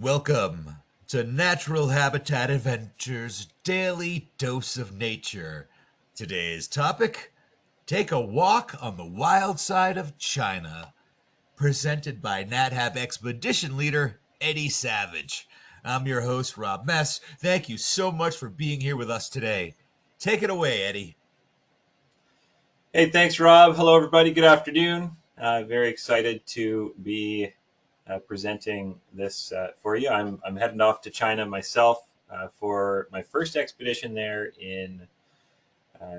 Welcome to Natural Habitat Adventures Daily Dose of Nature. Today's topic, take a walk on the wild side of China. Presented by NatHab Expedition Leader Eddy Savage. I'm your host, Rob Mess. Thank you so much for being here with us today. Take it away, Eddy. Hey, thanks, Rob. Hello, everybody. Good afternoon. Very excited to be presenting this for you. I'm heading off to China myself for my first expedition there in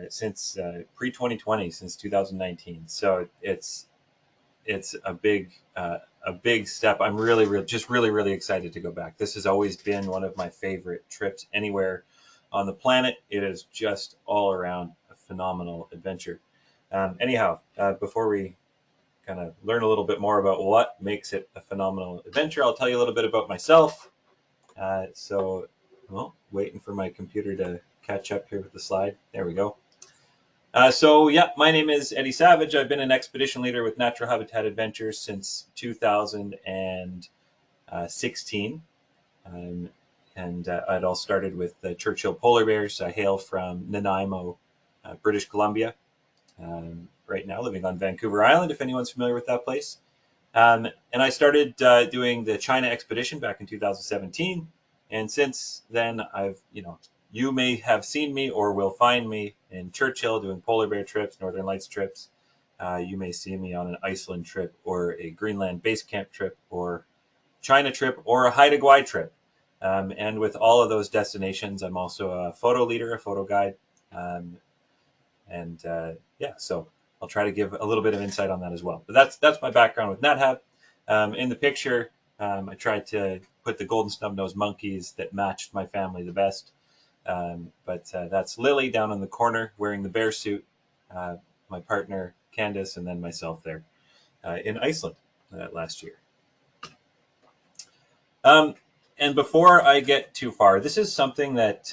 since pre-2020, since 2019. So it's a big step. I'm really excited to go back. This has always been one of my favorite trips anywhere on the planet. It is just all around a phenomenal adventure. Anyhow, before we kind of learn a little bit more about what makes it a phenomenal adventure, I'll tell you a little bit about myself. Well, waiting for my computer to catch up here with the slide. There we go. My name is Eddy Savage. I've been an expedition leader with Natural Habitat Adventures since 2016. It all started with the Churchill polar bears. I hail from Nanaimo, British Columbia. Right now living on Vancouver Island, if anyone's familiar with that place. And I started doing the China expedition back in 2017. And since then, you may have seen me or will find me in Churchill doing polar bear trips, Northern Lights trips. You may see me on an Iceland trip or a Greenland base camp trip or China trip or a Haida Gwaii trip. And with all of those destinations, I'm also a photo leader, a photo guide. So I'll try to give a little bit of insight on that as well. But that's my background with NatHab. In the picture, I tried to put the golden snub-nosed monkeys that matched my family the best. That's Lily down in the corner wearing the bear suit, my partner Candace, and then myself there in Iceland last year. And before I get too far, this is something that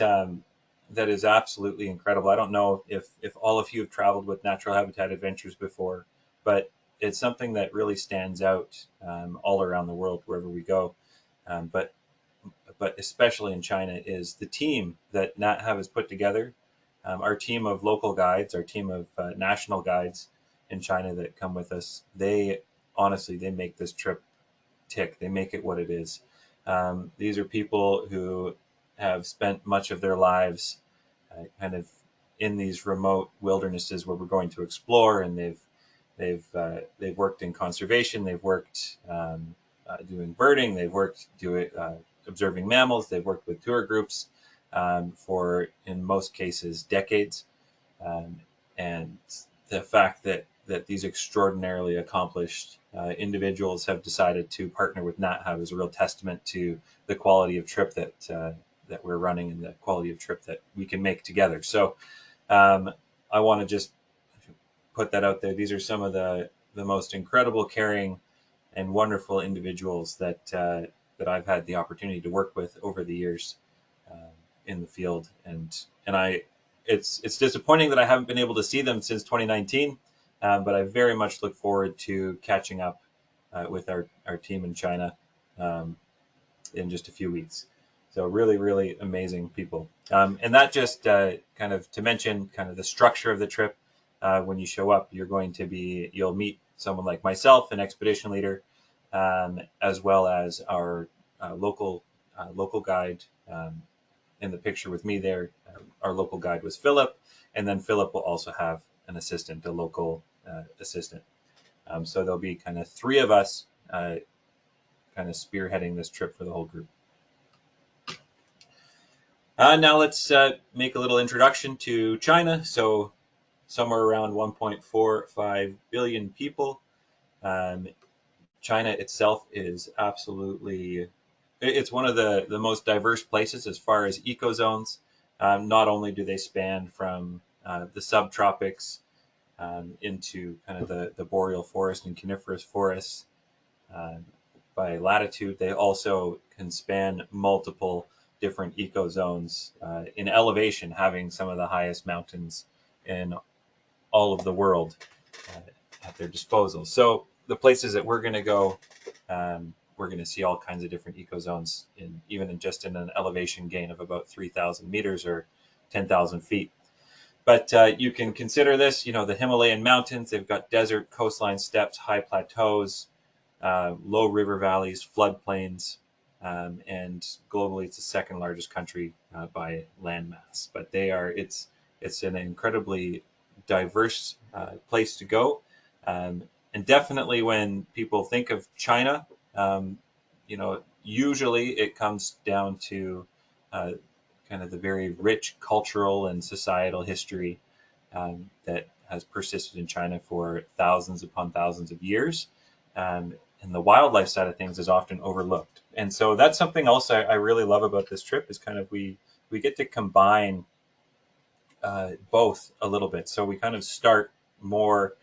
is absolutely incredible. I don't know if all of you have traveled with Natural Habitat Adventures before, but it's something that really stands out all around the world wherever we go. But especially in China is the team that NatHab has put together. Our team of local guides, our team of national guides in China that come with us, they make this trip tick. They make it what it is. These are people who have spent much of their lives kind of in these remote wildernesses where we're going to explore, and they've worked in conservation, they've worked doing birding, they've worked doing observing mammals, they've worked with tour groups for, in most cases, decades. And the fact that these extraordinarily accomplished individuals have decided to partner with NatHab is a real testament to the quality of trip that we're running and the quality of trip that we can make together. So I want to just put that out there. These are some of the most incredible, caring, and wonderful individuals that I've had the opportunity to work with over the years in the field. It's disappointing that I haven't been able to see them since 2019, but I very much look forward to catching up with our team in China in just a few weeks. So really amazing people. And that just kind of to mention kind of the structure of the trip. When you show up, you'll meet someone like myself, an expedition leader, as well as our local guide. In the picture with me there, our local guide was Philip, and then Philip will also have an assistant, a local assistant. So there'll be kind of three of us kind of spearheading this trip for the whole group. Now let's make a little introduction to China. So somewhere around 1.45 billion people. China itself is it's one of the most diverse places as far as ecozones. Not only do they span from the subtropics into kind of the boreal forest and coniferous forests by latitude, they also can span multiple different ecozones in elevation, having some of the highest mountains in all of the world at their disposal. So the places that we're going to go we're going to see all kinds of different ecozones even in an elevation gain of about 3,000 meters or 10,000 feet. But you can consider this, the Himalayan mountains. They've got desert, coastline steppes, high plateaus, low river valleys, floodplains, and globally it's the second largest country by landmass. But it's an incredibly diverse place to go, and definitely when people think of China, usually it comes down to kind of the very rich cultural and societal history that has persisted in China for thousands upon thousands of years. And the wildlife side of things is often overlooked. And so that's something else I really love about this trip is kind of we get to combine both a little bit. So we kind of start more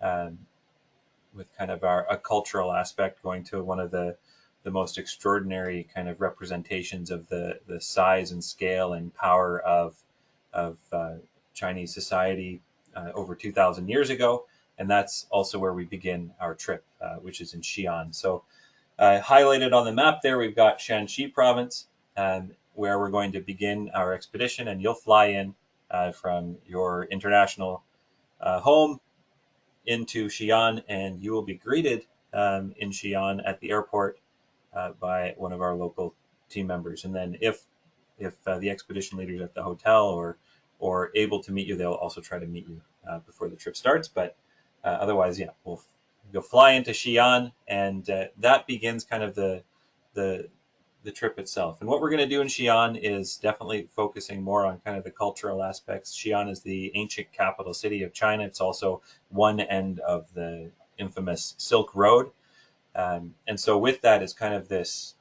with kind of a cultural aspect, going to one of the most extraordinary kind of representations of the size and scale and power of Chinese society over 2,000 years ago. And that's also where we begin our trip, which is in Xi'an. So highlighted on the map there, we've got Shanxi province, where we're going to begin our expedition. And you'll fly in from your international home into Xi'an, and you will be greeted in Xi'an at the airport by one of our local team members. And then if the expedition leader is at the hotel or able to meet you, they'll also try to meet you before the trip starts. But otherwise, yeah, you'll fly into Xi'an, and that begins kind of the trip itself. And what we're going to do in Xi'an is definitely focusing more on kind of the cultural aspects. Xi'an is the ancient capital city of China. It's also one end of the infamous Silk Road. And so with that is kind of this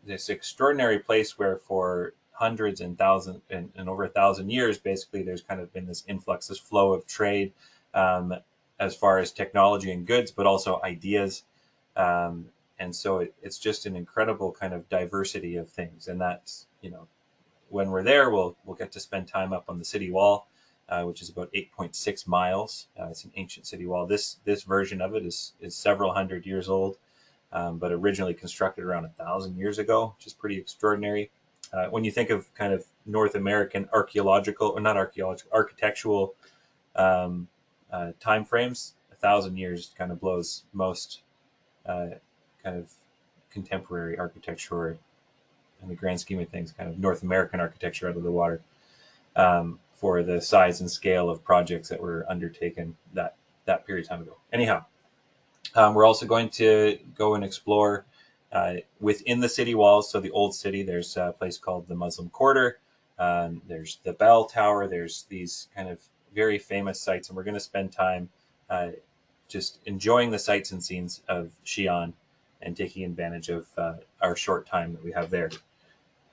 extraordinary place where for hundreds and thousands and over 1,000 years, basically, there's kind of been this influx, this flow of trade as far as technology and goods, but also ideas. And so it's just an incredible kind of diversity of things. And that's, when we're there, we'll get to spend time up on the city wall, which is about 8.6 miles. It's an ancient city wall. This version of it is several hundred years old, but originally constructed around 1,000 years ago, which is pretty extraordinary. When you think of kind of North American architectural time frames, 1,000 years kind of blows most kind of contemporary architecture in the grand scheme of things, kind of North American architecture out of the water for the size and scale of projects that were undertaken that period of time ago. Anyhow, we're also going to go and explore within the city walls. So the old city, there's a place called the Muslim Quarter. There's the Bell Tower. There's these kind of very famous sites, and we're going to spend time just enjoying the sights and scenes of Xi'an and taking advantage of our short time that we have there.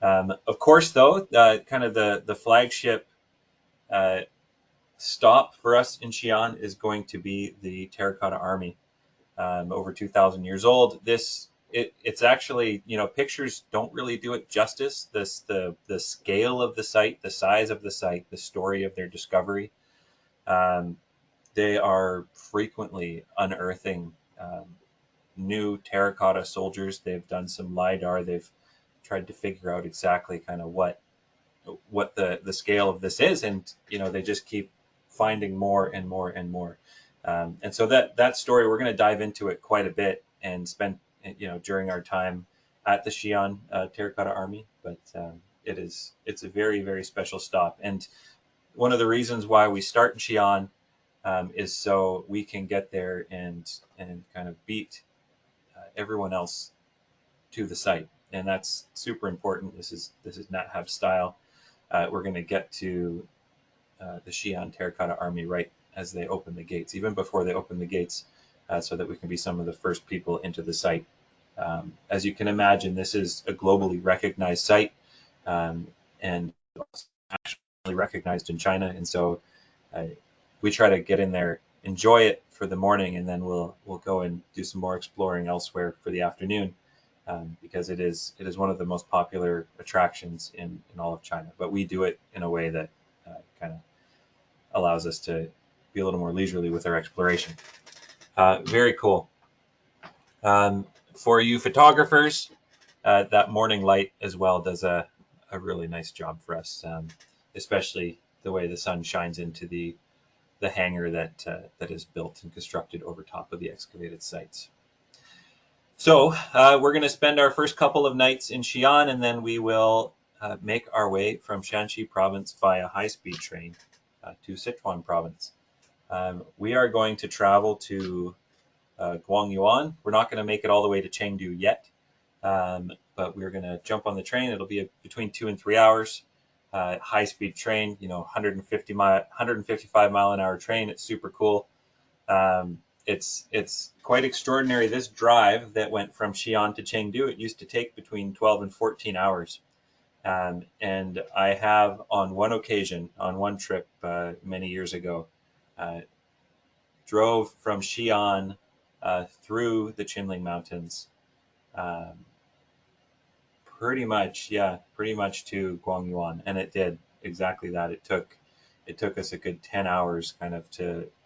Of course, though, kind of the flagship stop for us in Xi'an is going to be the Terracotta Army, over 2,000 years old. It's actually, pictures don't really do it justice. The scale of the site, the size of the site, the story of their discovery. They are frequently unearthing new terracotta soldiers. They've done some LiDAR. They've tried to figure out exactly kind of what the scale of this is, and they just keep finding more and more and more. And so that story, we're going to dive into it quite a bit and spend during our time at the Xi'an Terracotta Army. But it's a very, very special stop, and one of the reasons why we start in Xi'an is so we can get there and kind of beat everyone else to the site, and that's super important. This is Nat Hab style. We're going to get to the Xi'an Terracotta Army right as they open the gates, even before they open the gates, so that we can be some of the first people into the site. As you can imagine, this is a globally recognized site, and actually recognized in China, and so we try to get in there, enjoy it for the morning, and then we'll go and do some more exploring elsewhere for the afternoon, because it is one of the most popular attractions in all of China. But we do it in a way that kind of allows us to be a little more leisurely with our exploration. Very cool. For you photographers, that morning light as well does a really nice job for us, especially the way the sun shines into the hangar that is built and constructed over top of the excavated sites. So we're going to spend our first couple of nights in Xi'an, and then we will make our way from Shanxi province via high-speed train to Sichuan province. We are going to travel to Guangyuan. We're not going to make it all the way to Chengdu yet, but we're going to jump on the train. It'll be between 2 and 3 hours. High-speed train, 155 mile an hour train. It's super cool. It's quite extraordinary. This drive that went from Xi'an to Chengdu, it used to take between 12 and 14 hours. And I have on one occasion, on one trip many years ago, drove from Xi'an through the Qinling Mountains, pretty much to Guangyuan, and it did exactly that. It took us a good 10 hours kind of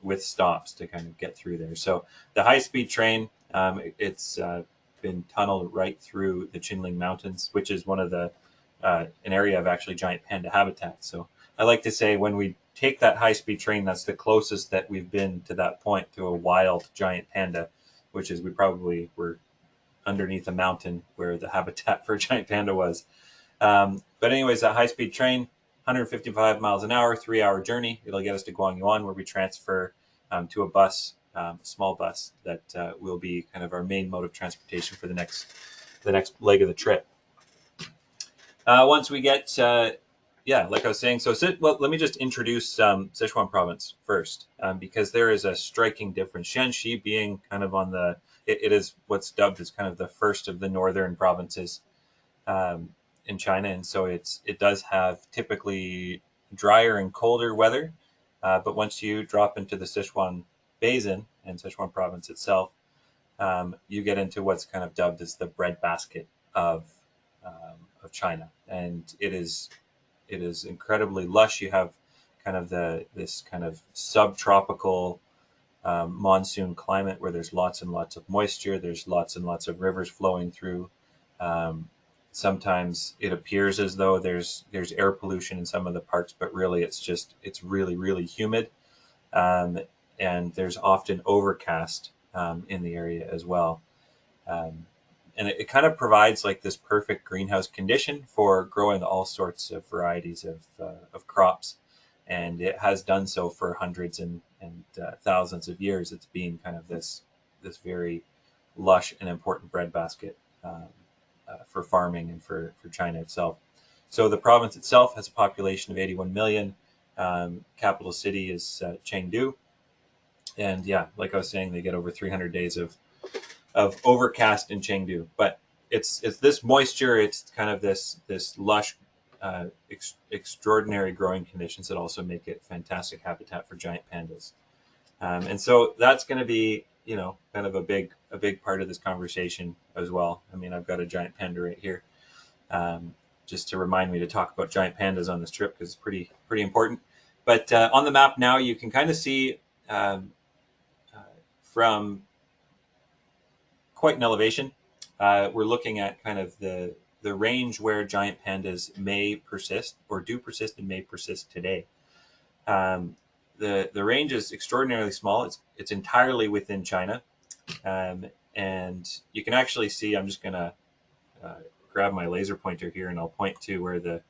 with stops to kind of get through there. So the high-speed train, it's been tunneled right through the Qinling Mountains, which is one of an area of actually giant panda habitat. So I like to say when we take that high-speed train, that's the closest that we've been to that point to a wild giant panda, which is we probably were underneath a mountain where the habitat for a giant panda was. But anyways, that high-speed train, 155 miles an hour, 3-hour journey. It'll get us to Guangyuan, where we transfer to a bus, a small bus that will be kind of our main mode of transportation for the next leg of the trip. Once we get, like I was saying, well, let me just introduce Sichuan province first, because there is a striking difference. Shanxi being kind of it is what's dubbed as kind of the first of the northern provinces in China, and so it does have typically drier and colder weather, but once you drop into the Sichuan Basin and Sichuan province itself, you get into what's kind of dubbed as the breadbasket of China, and it is incredibly lush. You have kind of this kind of subtropical monsoon climate where there's lots and lots of moisture. There's lots and lots of rivers flowing through. Sometimes it appears as though there's air pollution in some of the parts, but really it's really, really humid. And there's often overcast in the area as well. And it kind of provides like this perfect greenhouse condition for growing all sorts of varieties of crops. And it has done so for hundreds and thousands of years. It's been kind of this very lush and important breadbasket for farming and for China itself. So the province itself has a population of 81 million. Capital city is Chengdu. And yeah, like I was saying, they get over 300 days of overcast in Chengdu, but it's this moisture, it's kind of this lush, extraordinary growing conditions that also make it fantastic habitat for giant pandas. And so that's going to be, kind of a big part of this conversation as well. I mean, I've got a giant panda right here, just to remind me to talk about giant pandas on this trip because it's pretty important. But on the map now, you can kind of see from quite an elevation. We're looking at kind of the range where giant pandas may persist or do persist and may persist today. The range is extraordinarily small. It's entirely within China. And you can actually see, I'm just going to grab my laser pointer here and I'll point to where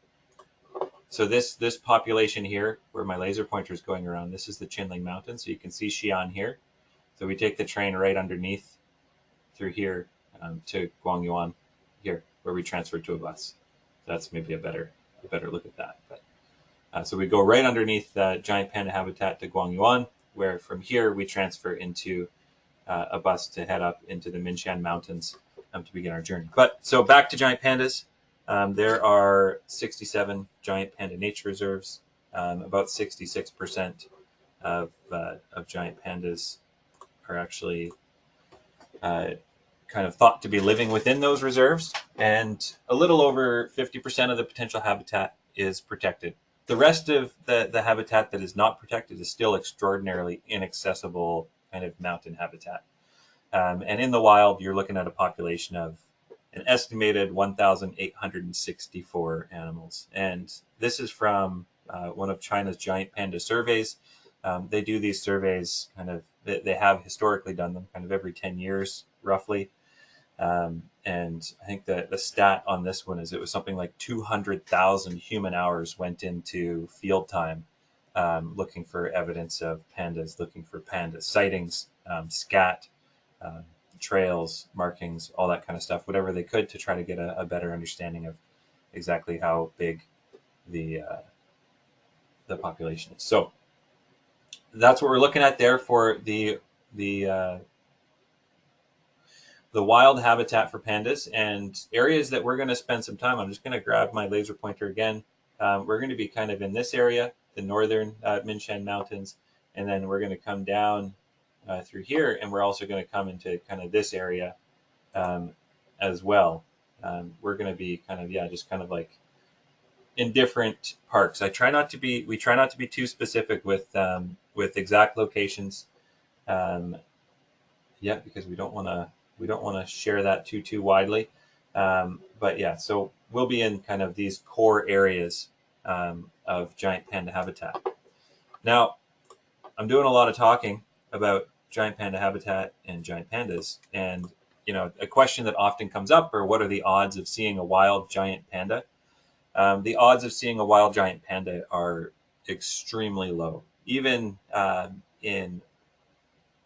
so this population here, where my laser pointer is going around, this is the Qinling Mountains. So you can see Xi'an here. So we take the train right underneath through here to Guangyuan here, where we transferred to a bus. That's maybe a better look at that. But so we go right underneath the giant panda habitat to Guangyuan, where from here we transfer into a bus to head up into the Minshan Mountains to begin our journey. But so back to giant pandas. There are 67 giant panda nature reserves. About 66% of giant pandas are actually kind of thought to be living within those reserves, and a little over 50% of the potential habitat is protected. The rest of the habitat that is not protected is still extraordinarily inaccessible kind of mountain habitat. And in the wild, you're looking at a population of an estimated 1,864 animals. And this is from one of China's giant panda surveys. They do these surveys they have historically done them kind of every 10 years, roughly. And I think that the stat on this one is it was something like 200,000 human hours went into field time looking for evidence of pandas, looking for panda sightings, scat, trails, markings, all that kind of stuff, whatever they could to try to get a better understanding of exactly how big the population is. So that's what we're looking at there for the wild habitat for pandas and areas that we're going to spend some time. I'm just going to grab my laser pointer again. We're going to be kind of in this area, the northern Minshan Mountains, and then we're going to come down through here, and we're also going to come into kind of this area as well. We're going to be kind of, just kind of like in different parks. We try not to be too specific with exact locations, because we don't want to share that too widely. But yeah, so we'll be in kind of these core areas of giant panda habitat. Now, I'm doing a lot of talking about giant panda habitat and giant pandas, and a question that often comes up are what are the odds of seeing a wild giant panda? The odds of seeing a wild giant panda are extremely low, even in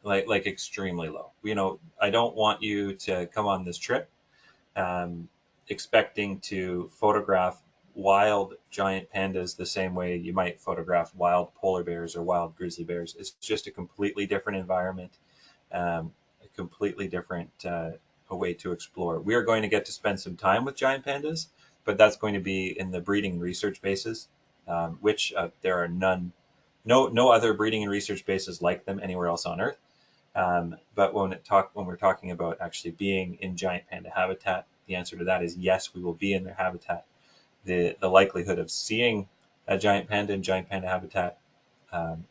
like extremely low. I don't want you to come on this trip expecting to photograph wild giant pandas the same way you might photograph wild polar bears or wild grizzly bears. It's just a completely different environment, a completely different a way to explore. We are going to get to spend some time with giant pandas, but that's going to be in the breeding research bases, which there are no other breeding and research bases like them anywhere else on Earth. But when we're talking about actually being in giant panda habitat, the answer to that is yes, we will be in their habitat. The likelihood of seeing a giant panda in giant panda habitat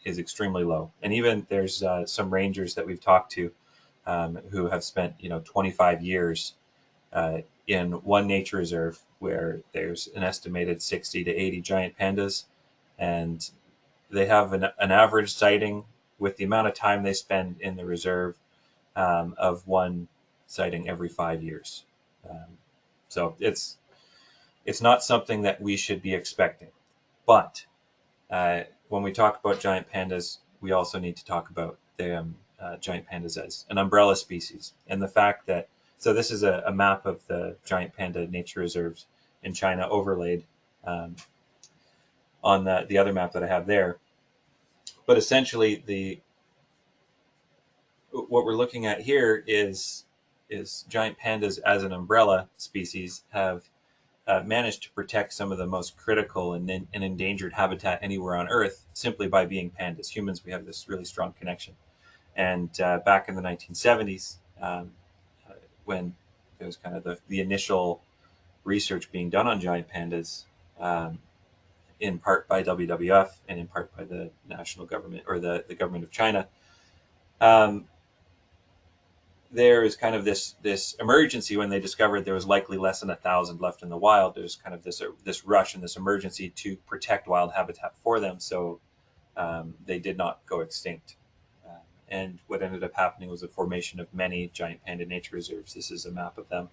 is extremely low. And even there's some rangers that we've talked to who have spent 25 years in one nature reserve where there's an estimated 60 to 80 giant pandas, and they have an average sighting with the amount of time they spend in the reserve of one sighting every 5 years. So it's not something that we should be expecting. But when we talk about giant pandas, we also need to talk about the giant pandas as an umbrella species. And the fact that, so this is a map of the giant panda nature reserves in China overlaid on the other map that I have there. But essentially, what we're looking at here is giant pandas as an umbrella species have managed to protect some of the most critical and endangered habitat anywhere on Earth simply by being pandas. Humans, we have this really strong connection. And back in the 1970s, when there was kind of the initial research being done on giant pandas, in part by WWF and in part by the national government or the government of China, there is kind of this emergency when they discovered there was likely less than 1,000 left in the wild. There's kind of this rush and this emergency to protect wild habitat for them, so they did not go extinct. And what ended up happening was the formation of many giant panda nature reserves. This is a map of them,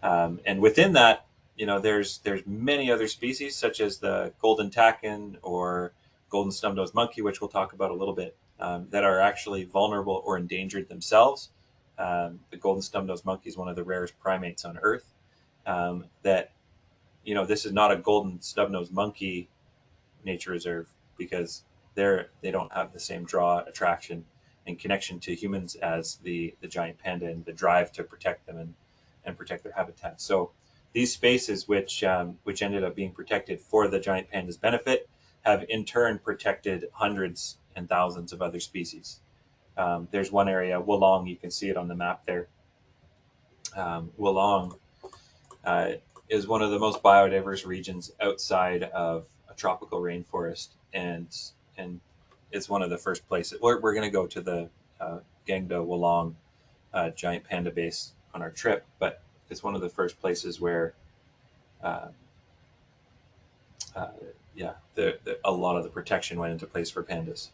and within that, there's many other species such as the golden takin or golden snub-nosed monkey, which we'll talk about a little bit, that are actually vulnerable or endangered themselves. The golden snub-nosed monkey is one of the rarest primates on Earth. This is not a golden snub-nosed monkey nature reserve because they don't have the same draw, attraction, and connection to humans as the giant panda and the drive to protect them and protect their habitat. So these spaces, which ended up being protected for the giant panda's benefit, have in turn protected hundreds and thousands of other species. There's one area, Wolong, you can see it on the map there. Wolong is one of the most biodiverse regions outside of a tropical rainforest, and it's one of the first places. We're going to go to the Gangdo Wolong giant panda base on our trip, but it's one of the first places where, uh, uh, yeah, a lot of the protection went into place for pandas.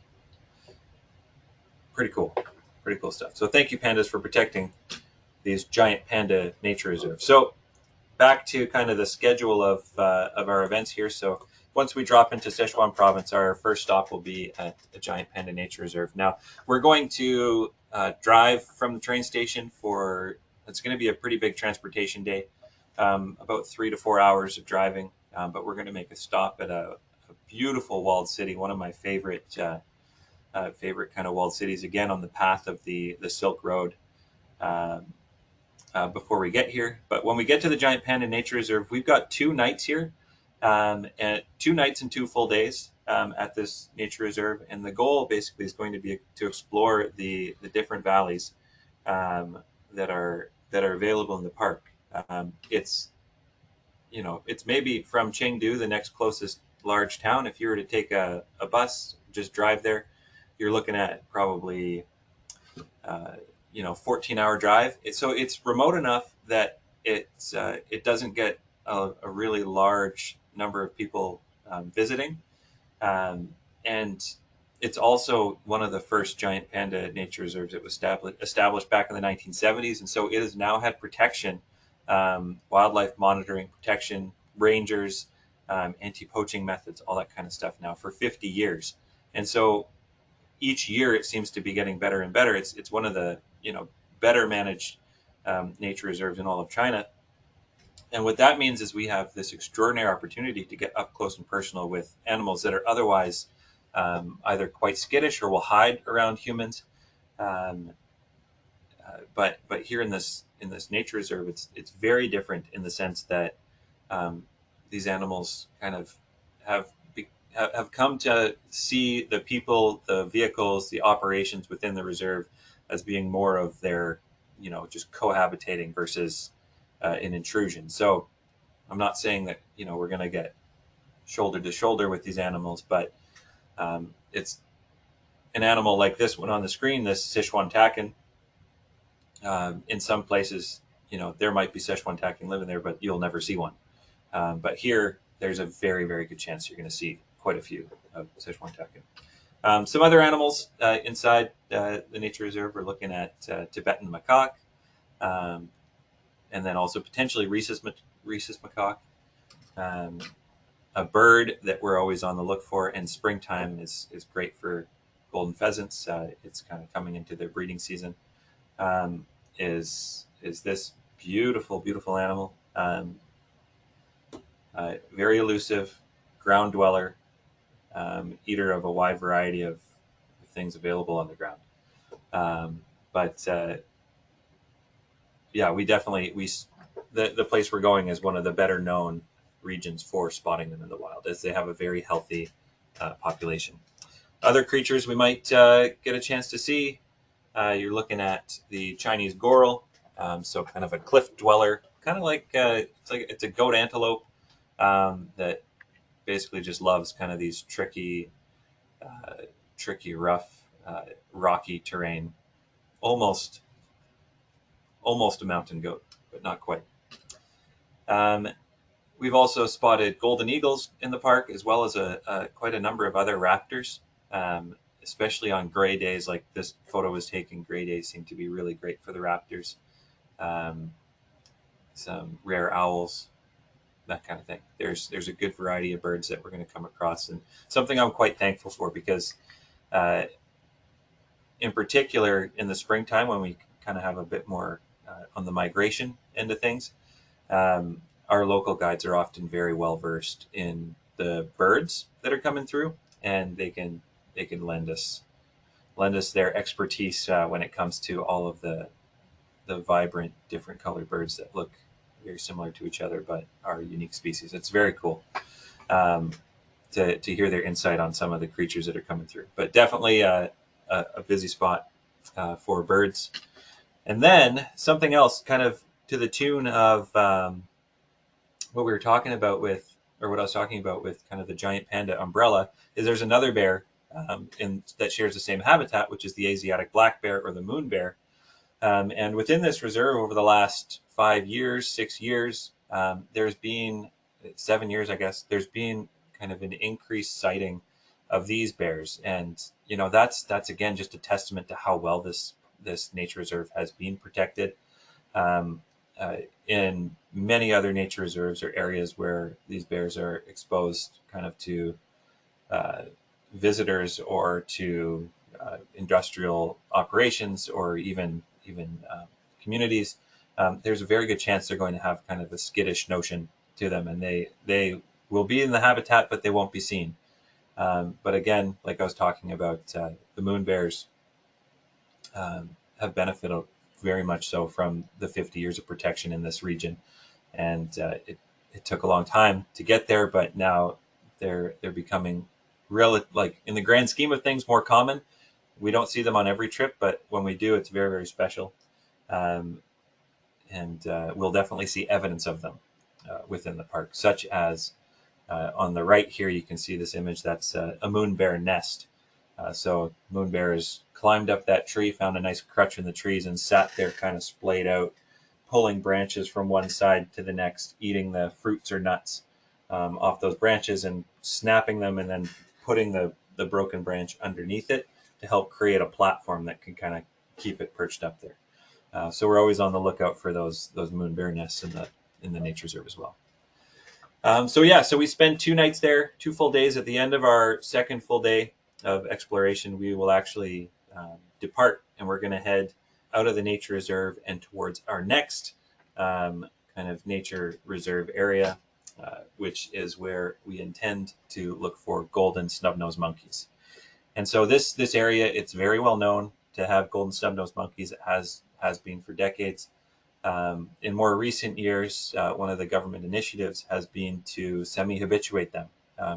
Pretty cool. Pretty cool stuff. So thank you, pandas, for protecting these giant panda nature reserves. So back to kind of the schedule of our events here. So once we drop into Sichuan province, our first stop will be at the giant panda nature reserve. Now we're going to drive from the train station for, it's going to be a pretty big transportation day, about 3 to 4 hours of driving. But we're going to make a stop at a beautiful walled city, one of my favorite kind of walled cities, again on the path of the Silk Road. Um, Before we get here. But when we get to the Giant Panda Nature Reserve, we've got 2 nights here, and 2 nights and 2 full days at this nature reserve. And the goal basically is going to be to explore the different valleys that are available in the park. It's it's maybe from Chengdu, the next closest large town. If you were to take a bus, just drive there, you're looking at probably 14-hour drive. So it's remote enough that it doesn't get a really large number of people visiting, and it's also one of the first giant panda nature reserves that was established back in the 1970s, and so it has now had protection, wildlife monitoring protection, rangers, anti-poaching methods, all that kind of stuff now for 50 years. And so each year it seems to be getting better and better. It's one of the better managed nature reserves in all of China. And what that means is we have this extraordinary opportunity to get up close and personal with animals that are otherwise either quite skittish or will hide around humans. Um, but here in this nature reserve, it's very different in the sense that these animals kind of have come to see the people, the vehicles, the operations within the reserve as being more of their, just cohabitating versus an intrusion. So I'm not saying that, we're going to get shoulder to shoulder with these animals, but it's an animal like this one on the screen, this Sichuan takin. In some places, there might be Sichuan takin living there, but you'll never see one. But here, there's a very, very good chance you're going to see quite a few of Sichuan takin. Some other animals inside the nature reserve, we're looking at Tibetan macaque, and then also potentially rhesus macaque, a bird that we're always on the look for. And springtime is great for golden pheasants. It's kind of coming into their breeding season. Is this beautiful, beautiful animal? Very elusive, ground dweller, eater of a wide variety of things available on the ground. But yeah, the place we're going is one of the better known regions for spotting them in the wild, as they have a very healthy population. Other creatures we might get a chance to see, you're looking at the Chinese goral, so kind of a cliff dweller, kind of like it's a goat antelope that basically just loves kind of these tricky, rough, rocky terrain, almost a mountain goat, but not quite. We've also spotted golden eagles in the park, as well as quite a number of other raptors, especially on gray days like this photo was taken. Gray days seem to be really great for the raptors. Some rare owls, that kind of thing. There's a good variety of birds that we're going to come across, and something I'm quite thankful for, because in particular in the springtime, when we kind of have a bit more on the migration end of things, our local guides are often very well versed in the birds that are coming through, and they can lend us their expertise when it comes to all of the vibrant, different colored birds that look very similar to each other but are unique species. It's very cool to hear their insight on some of the creatures that are coming through. But definitely a busy spot for birds. And then something else, kind of to the tune of what we were talking about with, or what I was talking about with kind of the giant panda umbrella, is there's another bear that shares the same habitat, which is the Asiatic black bear, or the moon bear. And within this reserve, over the last 5 years, 6 years, there's been 7 years, I guess, there's been kind of an increased sighting of these bears. And, that's again, just a testament to how well this nature reserve has been protected. Um, in many other nature reserves or areas where these bears are exposed kind of to visitors or to industrial operations or even communities, there's a very good chance they're going to have kind of a skittish notion to them, and they will be in the habitat, but they won't be seen. But again, like I was talking about, the moon bears have benefited very much so from the 50 years of protection in this region, and it took a long time to get there, but now they're becoming like in the grand scheme of things more common. We don't see them on every trip, but when we do, it's very, very special. Um, and we'll definitely see evidence of them within the park, such as on the right here, you can see this image. That's a moon bear nest. So moon bears climbed up that tree, found a nice crutch in the trees, and sat there kind of splayed out, pulling branches from one side to the next, eating the fruits or nuts off those branches and snapping them, and then putting the broken branch underneath it to help create a platform that can kind of keep it perched up there. So we're always on the lookout for those moon bear nests in the nature reserve as well. So we spend 2 nights there, 2 full days. At the end of our second full day of exploration, we will actually depart, and we're going to head out of the nature reserve and towards our next kind of nature reserve area, which is where we intend to look for golden snub-nosed monkeys. And so this area, it's very well known to have golden snub-nosed monkeys. It has been for decades. In more recent years, one of the government initiatives has been to semi-habituate them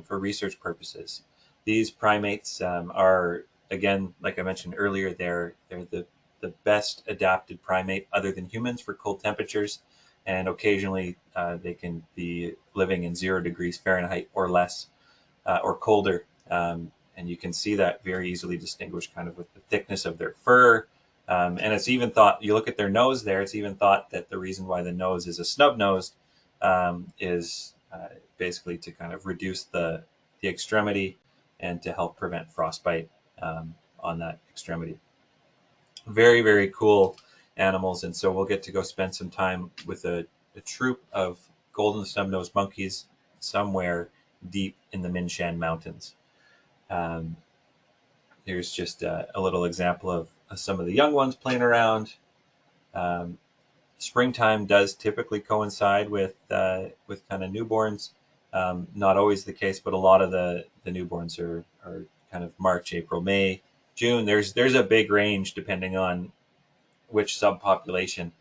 for research purposes. These primates are, again, like I mentioned earlier, they're the best adapted primate other than humans for cold temperatures, and occasionally they can be living in 0 degrees Fahrenheit or less or colder. And you can see that very easily distinguished kind of with the thickness of their fur. And it's even thought, you look at their nose there, it's even thought that the reason why the nose is a snub-nosed is basically to kind of reduce the extremity and to help prevent frostbite on that extremity. Very, very cool animals. And so we'll get to go spend some time with a troop of golden snub-nosed monkeys somewhere deep in the Minshan Mountains. Here's just a little example of some of the young ones playing around. Springtime does typically coincide with kind of newborns. Not always the case, but a lot of the newborns are kind of March, April, May, June. There's a big range depending on which subpopulation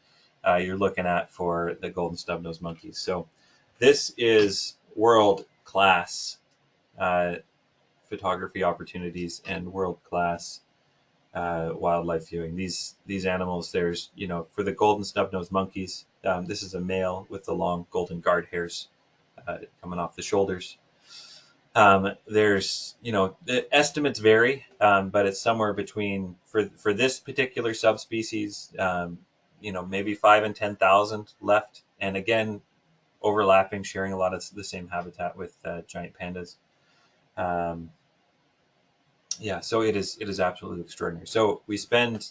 you're looking at for the golden snub-nosed monkeys. So this is world-class photography opportunities and world-class wildlife viewing. These animals, there's, for the golden snub-nosed monkeys, this is a male with the long golden guard hairs coming off the shoulders. There's, the estimates vary, but it's somewhere between, for this particular subspecies, maybe 5 and 10,000 left. And again, overlapping, sharing a lot of the same habitat with giant pandas. So it is absolutely extraordinary. So we spend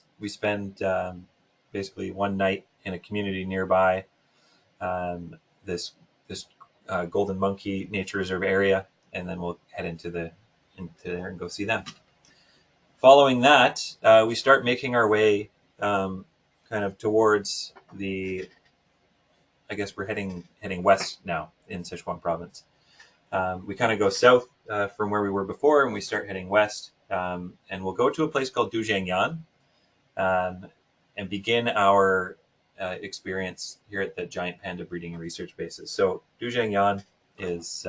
basically 1 night in a community nearby this golden monkey nature reserve area, and then we'll head into there and go see them. Following that, we start making our way kind of towards I guess we're heading west now in Sichuan province. We kind of go south from where we were before, and we start heading west. And we'll go to a place called Dujiangyan and begin our experience here at the giant panda breeding and research bases. So Dujiangyan is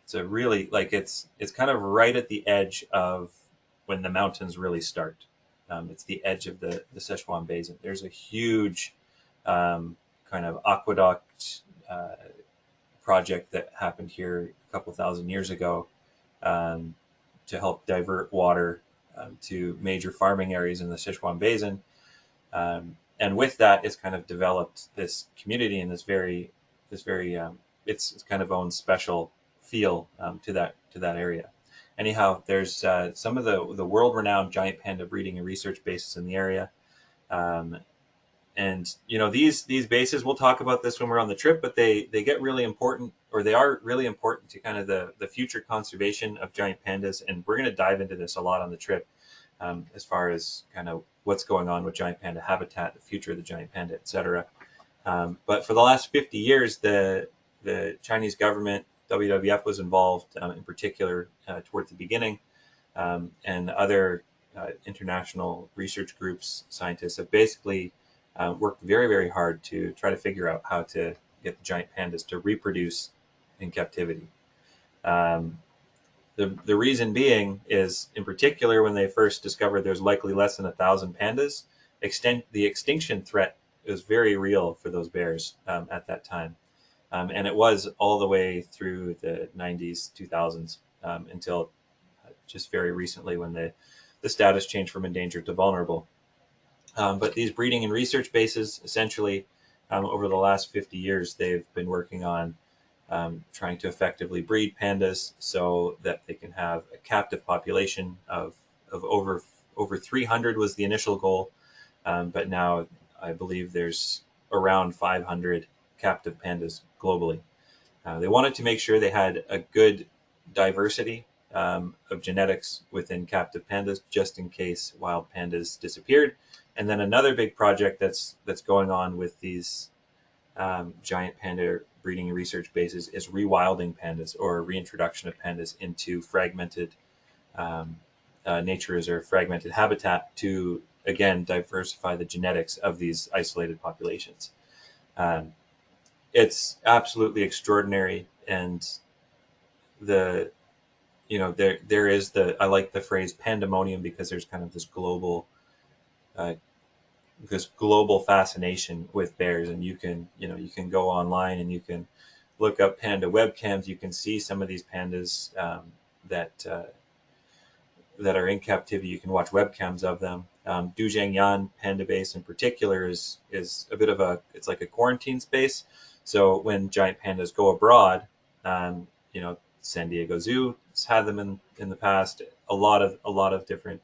it's a really, like, it's kind of right at the edge of when the mountains really start. It's the edge of the Sichuan Basin. There's a huge kind of aqueduct project that happened here a couple thousand years ago to help divert water to major farming areas in the Sichuan Basin. And with that, it's kind of developed this community and it's kind of own special feel to that area. Anyhow, there's some of the world-renowned giant panda breeding and research bases in the area. Um, and these bases, we'll talk about this when we're on the trip, but they get really important, or they are really important to kind of the future conservation of giant pandas. And we're going to dive into this a lot on the trip, as far as kind of what's going on with giant panda habitat, the future of the giant panda, etc. But for the last 50 years, the Chinese government, WWF was involved, in particular towards the beginning, and other international research groups, scientists have basically worked very, very hard to try to figure out how to get the giant pandas to reproduce in captivity. The reason being is, in particular, when they first discovered there's likely less than 1,000 pandas, the extinction threat was very real for those bears at that time. And it was all the way through the 90s, 2000s, until just very recently when the status changed from endangered to vulnerable. But these breeding and research bases, essentially, over the last 50 years, they've been working on trying to effectively breed pandas so that they can have a captive population of over 300 was the initial goal, but now I believe there's around 500 captive pandas globally. They wanted to make sure they had a good diversity of genetics within captive pandas, just in case wild pandas disappeared. And then another big project that's going on with these giant panda breeding and research bases is rewilding pandas, or reintroduction of pandas into fragmented nature reserve, fragmented habitat, to again diversify the genetics of these isolated populations. It's absolutely extraordinary, and there is I like the phrase pandemonium, because there's kind of this global fascination with bears, and you can go online and you can look up panda webcams. You can see some of these pandas that are in captivity. You can watch webcams of them. Dujiangyan Panda Base in particular is a bit of it's like a quarantine space. So when giant pandas go abroad, San Diego Zoo has had them in the past. A lot of different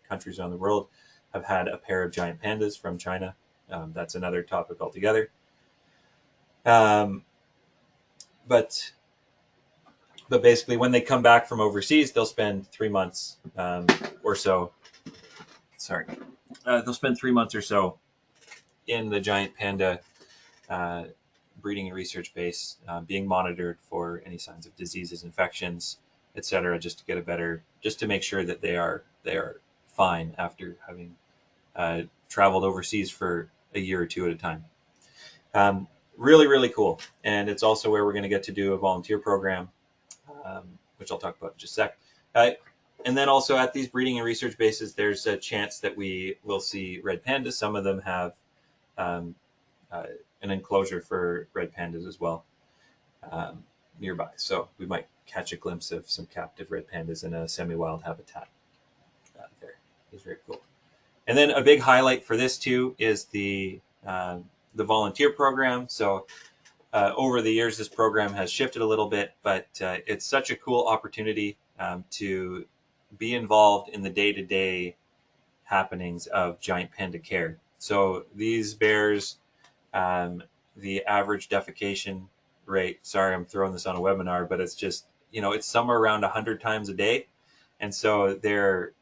countries around the world have had a pair of giant pandas from China. That's another topic altogether. But basically, when they come back from overseas, they'll spend 3 months or so. They'll spend 3 months or so in the giant panda breeding and research base, being monitored for any signs of diseases, infections, etc., just to make sure that they are fine after having traveled overseas for a year or two at a time. Really, really cool. And it's also where we're going to get to do a volunteer program, which I'll talk about in just a sec. And then also at these breeding and research bases, there's a chance that we will see red pandas. Some of them have an enclosure for red pandas as well nearby. So we might catch a glimpse of some captive red pandas in a semi-wild habitat there. It's very cool. And then a big highlight for this too is the volunteer program. So over the years, this program has shifted a little bit, but it's such a cool opportunity to be involved in the day-to-day happenings of giant panda care. So these bears, the average defecation rate, sorry, I'm throwing this on a webinar, but it's just, it's somewhere around 100 times a day. And so their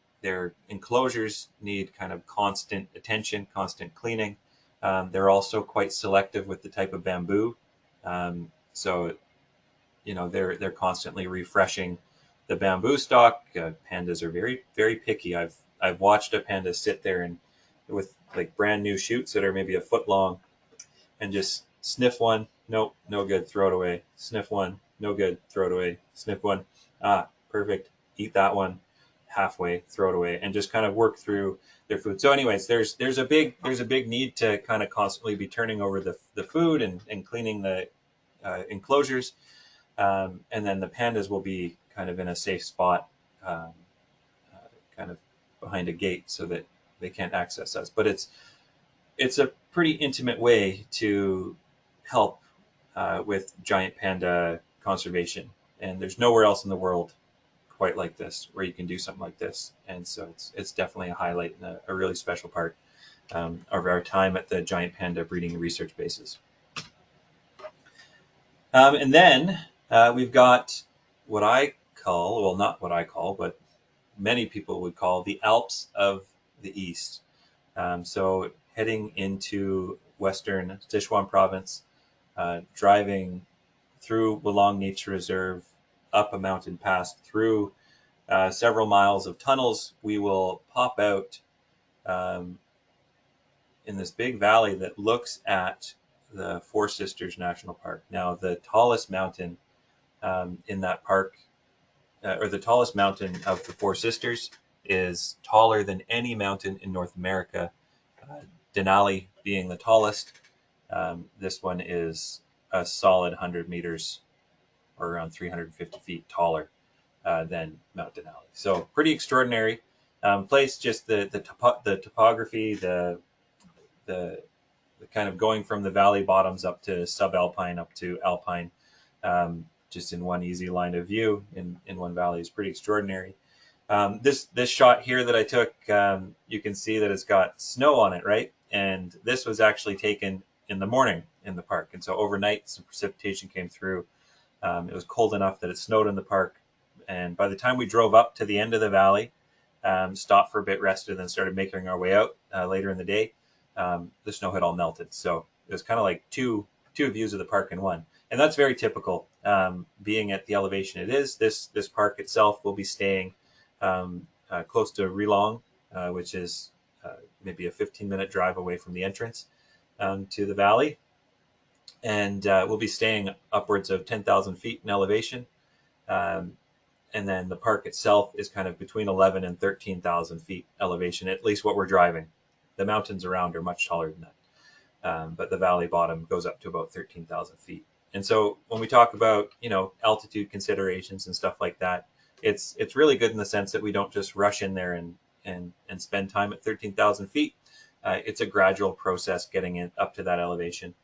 enclosures need kind of constant attention, constant cleaning. They're also quite selective with the type of bamboo. So, they're constantly refreshing the bamboo stock. Pandas are very, very picky. I've watched a panda sit there and with like brand new shoots that are maybe a foot long, and just sniff one, nope, no good, throw it away. Sniff one, no good, throw it away. Sniff one, perfect, eat that one, halfway, throw it away, and just kind of work through their food. So anyways, there's a big need to kind of constantly be turning over the food and cleaning the enclosures, and then the pandas will be kind of in a safe spot, kind of behind a gate so that they can't access us. But it's a pretty intimate way to help with giant panda conservation. And there's nowhere else in the world quite like this where you can do something like this. And so it's definitely a highlight and a really special part of our time at the giant panda breeding and research bases. And then we've got what I call, well, not what I call, but many people would call the Alps of the East. So heading into western Sichuan province, driving through Wulong Nature Reserve, up a mountain pass, through several miles of tunnels, we will pop out in this big valley that looks at the Four Sisters National Park. Now, the tallest mountain in that park, or the tallest mountain of the Four Sisters, is taller than any mountain in North America, Denali being the tallest. This one is a solid 100 meters, or around 350 feet taller than Mount Denali. So pretty extraordinary place. Just the topography, the kind of going from the valley bottoms up to subalpine, up to alpine, just in one easy line of view in one valley is pretty extraordinary. This shot here that I took, you can see that it's got snow on it, right? And this was actually taken in the morning in the park. And so overnight, some precipitation came through. It was cold enough that it snowed in the park. And by the time we drove up to the end of the valley, stopped for a bit, rested, and then started making our way out later in the day, the snow had all melted. So it was kind of like two views of the park in one. And that's very typical, being at the elevation it is. This park itself will be staying close to Rilong, which is maybe a 15-minute drive away from the entrance to the valley. And we'll be staying upwards of 10,000 feet in elevation. And then the park itself is kind of between 11 and 13,000 feet elevation, at least what we're driving. The mountains around are much taller than that. But the valley bottom goes up to about 13,000 feet. And so when we talk about, altitude considerations and stuff like that, it's really good in the sense that we don't just rush in there and spend time at 13,000 feet. It's a gradual process getting it up to that elevation.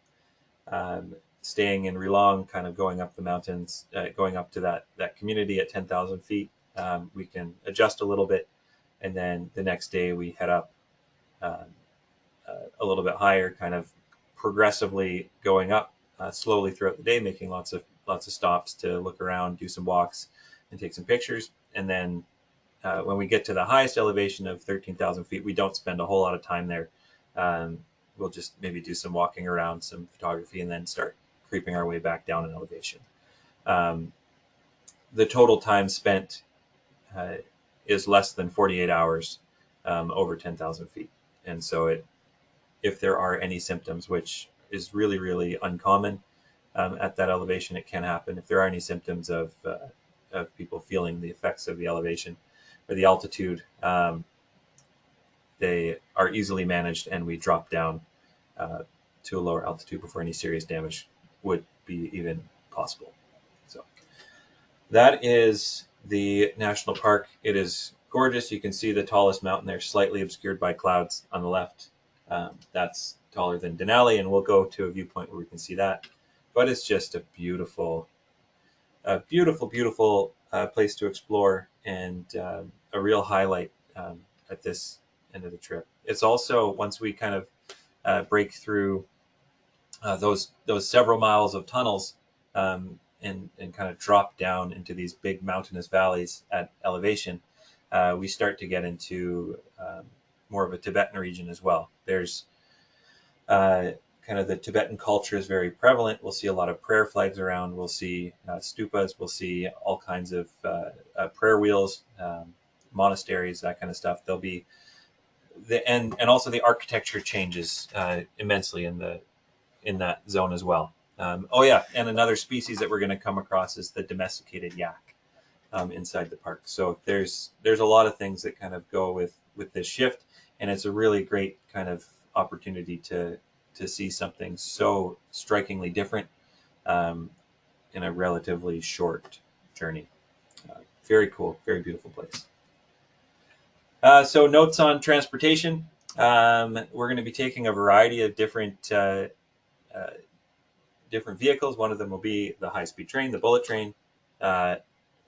Staying in Rilong, kind of going up the mountains, going up to that community at 10,000 feet, we can adjust a little bit. And then the next day we head up a little bit higher, kind of progressively going up slowly throughout the day, making lots of stops to look around, do some walks, and take some pictures. And then when we get to the highest elevation of 13,000 feet, we don't spend a whole lot of time there. We'll just maybe do some walking around, some photography, and then start creeping our way back down in elevation. The total time spent is less than 48 hours over 10,000 feet. And so if there are any symptoms, which is really, really uncommon at that elevation, it can happen. If there are any symptoms of people feeling the effects of the elevation or the altitude, they are easily managed, and we drop down to a lower altitude before any serious damage would be even possible. So that is the national park. It is gorgeous. You can see the tallest mountain there, slightly obscured by clouds on the left. That's taller than Denali, and we'll go to a viewpoint where we can see that. But it's just a beautiful, beautiful place to explore, and a real highlight at this end of the trip. It's also, once we kind of break through those several miles of tunnels and kind of drop down into these big mountainous valleys at elevation, we start to get into more of a Tibetan region as well. There's kind of the Tibetan culture is very prevalent. We'll see a lot of prayer flags around. We'll see stupas. We'll see all kinds of prayer wheels, monasteries, that kind of stuff. There'll be and also the architecture changes immensely in that zone as well. Oh yeah, and another species that we're going to come across is the domesticated yak inside the park. So there's a lot of things that kind of go with this shift, and it's a really great kind of opportunity to see something so strikingly different in a relatively short journey. Very cool, very beautiful place. So notes on transportation. We're going to be taking a variety of uh, different vehicles. One of them will be the high-speed train, the bullet train. Uh,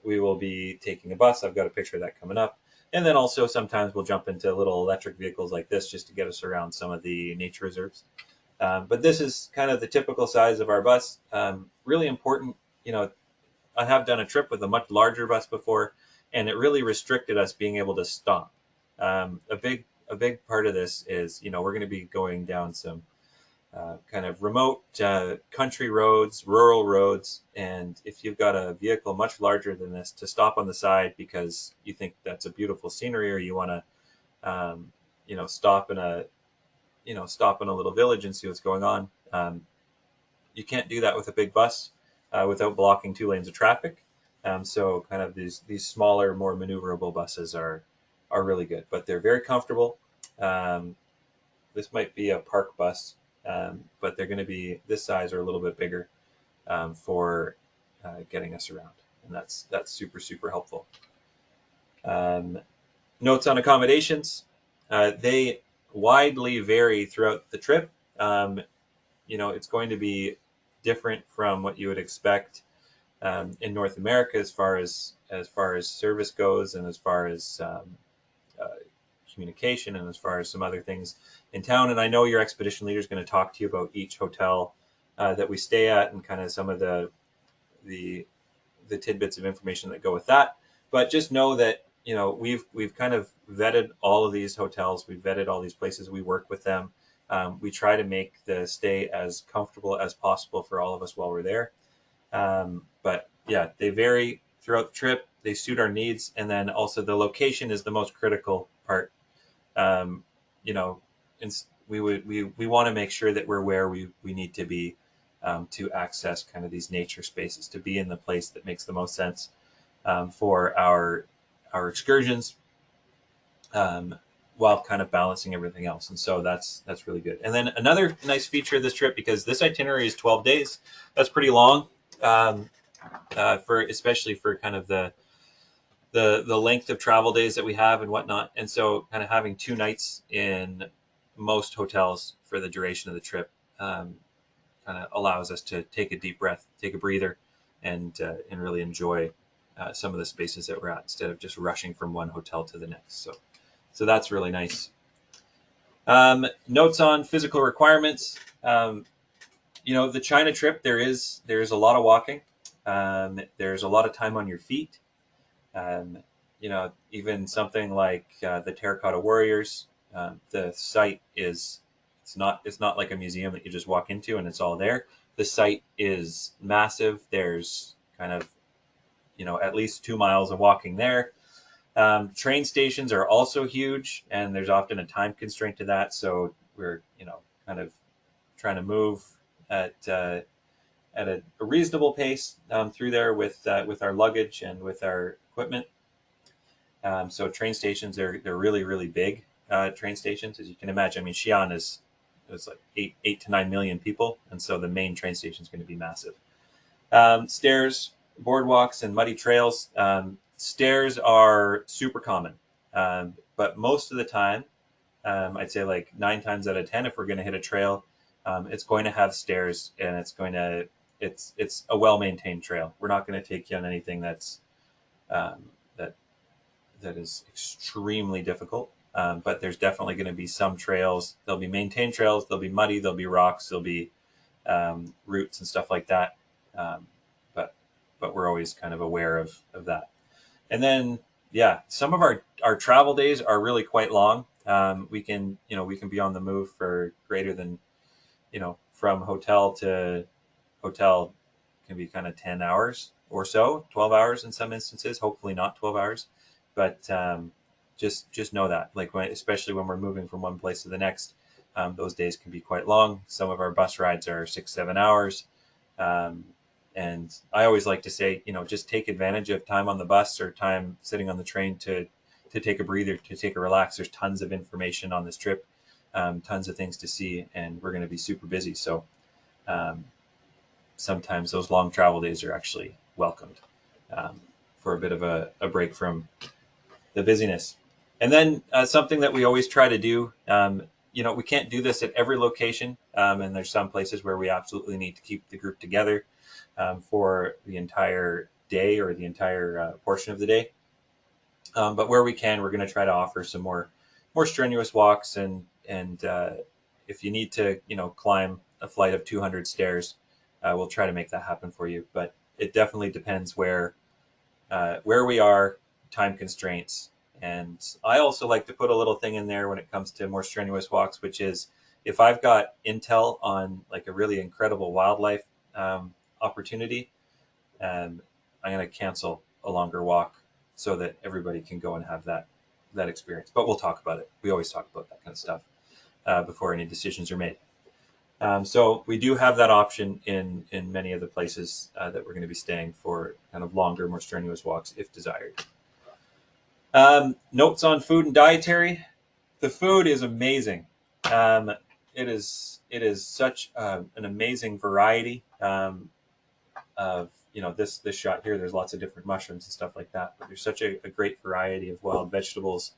we will be taking a bus. I've got a picture of that coming up. And then also sometimes we'll jump into little electric vehicles like this just to get us around some of the nature reserves. But this is kind of the typical size of our bus. Really important, you know, I have done a trip with a much larger bus before, and it really restricted us being able to stop. A big part of this is, you know, we're going to be going down some kind of remote country roads, rural roads, and if you've got a vehicle much larger than this, to stop on the side because you think that's a beautiful scenery, or you want to, you know, stop in a little village and see what's going on. You can't do that with a big bus without blocking 2 lanes of traffic. So kind of these smaller, more maneuverable buses are really good, but they're very comfortable. This might be a park bus, but they're going to be this size or a little bit bigger for getting us around, and that's super super helpful. Um, Notes on accommodations: they widely vary throughout the trip. You know, it's going to be different from what you would expect in North America as far as service goes, and as far as uh, communication, and as far as some other things in town. And I know your expedition leader is going to talk to you about each hotel that we stay at, and kind of some of the tidbits of information that go with that. But just know that, you know, we've kind of vetted all of these hotels. We've vetted all these places. We work with them. We try to make the stay as comfortable as possible for all of us while we're there. But yeah, they vary throughout the trip. They suit our needs, and then also the location is the most critical part. Um, you know, we want to make sure that we're where we need to be to access kind of these nature spaces, to be in the place that makes the most sense for our excursions, um, while kind of balancing everything else. And so that's really good. And then another nice feature of this trip, because this itinerary is 12 days, that's pretty long, um, for especially for kind of the length of travel days that we have and whatnot. And so kind of having 2 nights in most hotels for the duration of the trip kind of allows us to take a deep breath, take a breather, and really enjoy some of the spaces that we're at, instead of just rushing from one hotel to the next. So that's really nice. Notes on physical requirements. You know, the China trip, there's a lot of walking. There's a lot of time on your feet. You know, even something like the Terracotta Warriors, the site is it's not like a museum that you just walk into and it's all there. The site is massive. There's kind of, you know, at least 2 miles of walking there. Train stations are also huge, and there's often a time constraint to that. So we're, you know, kind of trying to move at a reasonable pace through there with our luggage and with our equipment. So train stations, they're really really big train stations, as you can imagine. I mean, Xi'an is it's like 8 to 9 million people, and so the main train station is going to be massive. Stairs, boardwalks, and muddy trails. Stairs are super common, but most of the time, I'd say like 9 times out of 10, if we're going to hit a trail, it's going to have stairs, and it's a well maintained trail. We're not going to take you on anything um, that that is extremely difficult. But there's definitely going to be some trails. There'll be maintained trails. There'll be muddy. There'll be rocks. There'll be roots and stuff like that. Um, but we're always kind of aware of that. And then, yeah, some of our travel days are really quite long. We can be on the move for greater than, from hotel to hotel can be kind of 10 hours or so, 12 hours in some instances, hopefully not 12 hours. But just know that, like, especially when we're moving from one place to the next, those days can be quite long. Some of our bus rides are 6, 7 hours. And I always like to say, just take advantage of time on the bus or time sitting on the train to take a breather, to take a relax. There's tons of information on this trip, tons of things to see, and we're going to be super busy. So sometimes those long travel days are actually welcomed for a bit of a break from the busyness. And then something that we always try to do, we can't do this at every location, and there's some places where we absolutely need to keep the group together for the entire day or the entire portion of the day. But where we can, we're going to try to offer some more strenuous walks, and if you need to, climb a flight of 200 stairs, we'll try to make that happen for you. But it definitely depends where we are, time constraints. And I also like to put a little thing in there when it comes to more strenuous walks, which is if I've got intel on like a really incredible wildlife opportunity, I'm going to cancel a longer walk so that everybody can go and have that experience. But we'll talk about it. We always talk about that kind of stuff before any decisions are made. So we do have that option in many of the places that we're going to be staying for kind of longer, more strenuous walks if desired. Notes on food and dietary. The food is amazing. It is such an amazing variety of this shot here. There's lots of different mushrooms and stuff like that, but there's such a great variety of wild vegetables.